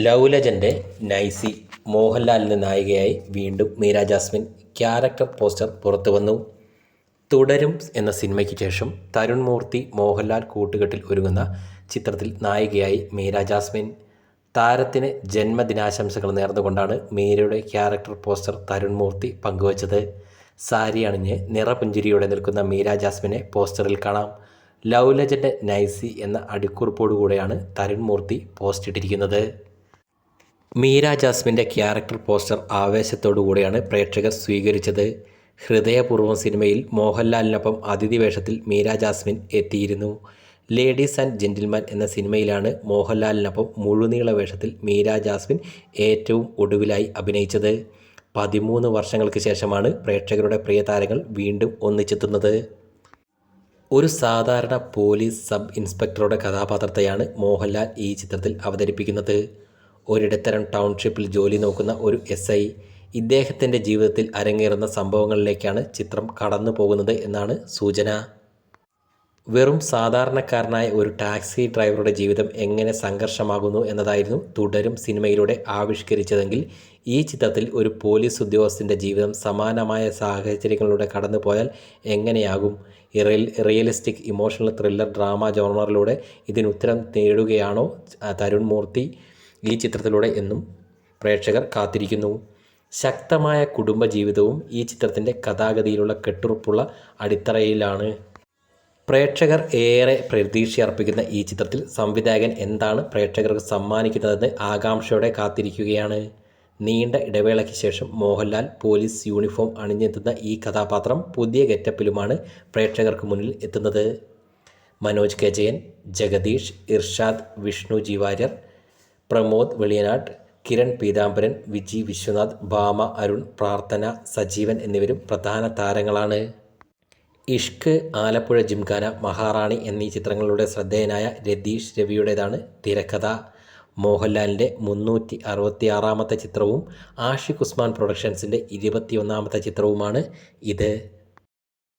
Love legend Nicy മോഹൻലാലിന് നായികയായി വീണ്ടും മീര ജാസ്മിൻ ക്യാരക്ടർ പോസ്റ്റർ പുറത്തുവന്നു. തുടരും എന്ന സിനിമയ്ക്ക് ശേഷം തരുൺ മൂർത്തി മോഹൻലാൽ കൂട്ടുകെട്ടിൽ ഒരുങ്ങുന്ന ചിത്രത്തിൽ നായികയായി മീര ജാസ്മിൻ. താരത്തിന് ജന്മദിനാശംസകൾ നേർന്നുകൊണ്ടാണ് മീരയുടെ ക്യാരക്ടർ പോസ്റ്റർ തരുൺ മൂർത്തി പങ്കുവച്ചത്. സാരി അണിഞ്ഞ് നിറപുഞ്ചിരിയോടെ നിൽക്കുന്ന മീര ജാസ്മിനെ പോസ്റ്ററിൽ കാണാം. ലവ് ലെജൻഡ് നൈസി എന്ന അടിക്കുറിപ്പോടുകൂടെയാണ് തരുൺ മൂർത്തി പോസ്റ്റ് ഇട്ടിരിക്കുന്നത്. മീര ജാസ്മിൻ്റെ ക്യാരക്ടർ പോസ്റ്റർ ആവേശത്തോടുകൂടിയാണ് പ്രേക്ഷകർ സ്വീകരിച്ചത്. ഹൃദയപൂർവ്വം സിനിമയിൽ മോഹൻലാലിനൊപ്പം അതിഥി വേഷത്തിൽ മീര ജാസ്മിൻ എത്തിയിരുന്നു. ലേഡീസ് ആൻഡ് ജെന്റിൽമാൻ എന്ന സിനിമയിലാണ് മോഹൻലാലിനൊപ്പം മുഴുനീള വേഷത്തിൽ മീര ജാസ്മിൻ ഏറ്റവും ഒടുവിലായി അഭിനയിച്ചത്. 13 വർഷങ്ങൾക്ക് ശേഷമാണ് പ്രേക്ഷകരുടെ പ്രിയ താരങ്ങൾ വീണ്ടും ഒന്നിച്ചെത്തുന്നത്. ഒരു സാധാരണ പോലീസ് സബ് ഇൻസ്പെക്ടറുടെ കഥാപാത്രത്തെയാണ് മോഹൻലാൽ ഈ ചിത്രത്തിൽ അവതരിപ്പിക്കുന്നത്. ഒരിടത്തരം ടൗൺഷിപ്പിൽ ജോലി നോക്കുന്ന ഒരു SI. ഇദ്ദേഹത്തിൻ്റെ ജീവിതത്തിൽ അരങ്ങേറുന്ന സംഭവങ്ങളിലേക്കാണ് ചിത്രം കടന്നു പോകുന്നത് എന്നാണ് സൂചന. വെറും സാധാരണക്കാരനായ ഒരു ടാക്സി ഡ്രൈവറുടെ ജീവിതം എങ്ങനെ സംഘർഷമാകുന്നു എന്നതായിരുന്നു തുടരും സിനിമയിലൂടെ ആവിഷ്കരിച്ചതെങ്കിൽ, ഈ ചിത്രത്തിൽ ഒരു പോലീസ് ഉദ്യോഗസ്ഥൻ്റെ ജീവിതം സമാനമായ സാഹചര്യങ്ങളിലൂടെ കടന്നു പോയാൽ എങ്ങനെയാകും? റിയലിസ്റ്റിക് ഇമോഷണൽ ത്രില്ലർ ഡ്രാമ ജോണറിലൂടെ ഇതിനുത്തരം തേടുകയാണോ തരുൺ മൂർത്തി ഈ ചിത്രത്തിലൂടെ എന്നും പ്രേക്ഷകർ കാത്തിരിക്കുന്നു. ശക്തമായ കുടുംബജീവിതവും ഈ ചിത്രത്തിൻ്റെ കഥാഗതിയിലുള്ള കെട്ടുറപ്പുള്ള അടിത്തറയിലാണ്. പ്രേക്ഷകർ ഏറെ പ്രതീക്ഷയർപ്പിക്കുന്ന ഈ ചിത്രത്തിൽ സംവിധായകൻ എന്താണ് പ്രേക്ഷകർക്ക് സമ്മാനിക്കുന്നതെന്ന് ആകാംക്ഷയോടെ കാത്തിരിക്കുകയാണ്. നീണ്ട ഇടവേളയ്ക്ക് ശേഷം മോഹൻലാൽ പോലീസ് യൂണിഫോം അണിഞ്ഞെത്തുന്ന ഈ കഥാപാത്രം പുതിയ ഗെറ്റപ്പിലുമാണ് പ്രേക്ഷകർക്ക് മുന്നിൽ എത്തുന്നത്. മനോജ് കെ ജയൻ, ജഗദീഷ്, ഇർഷാദ്, വിഷ്ണു ജി വാര്യർ, പ്രമോദ് വെളിയനാട്, കിരൺ പീതാംബരൻ, വിജി വിശ്വനാഥ്, ഭാമ അരുൺ, പ്രാർത്ഥന, സജീവൻ എന്നിവരും പ്രധാന താരങ്ങളാണ്. ഇഷ്ക്, ആലപ്പുഴ ജിംഖാന, മഹാറാണി എന്നീ ചിത്രങ്ങളിലൂടെ ശ്രദ്ധേയനായ രതീഷ് രവിയുടേതാണ് തിരക്കഥ. മോഹൻലാലിൻ്റെ 366ാമത്തെ ചിത്രവും ആഷിഖ് ഉസ്മാൻ പ്രൊഡക്ഷൻസിൻ്റെ 21ാമത്തെ ചിത്രവുമാണ് ഇത്.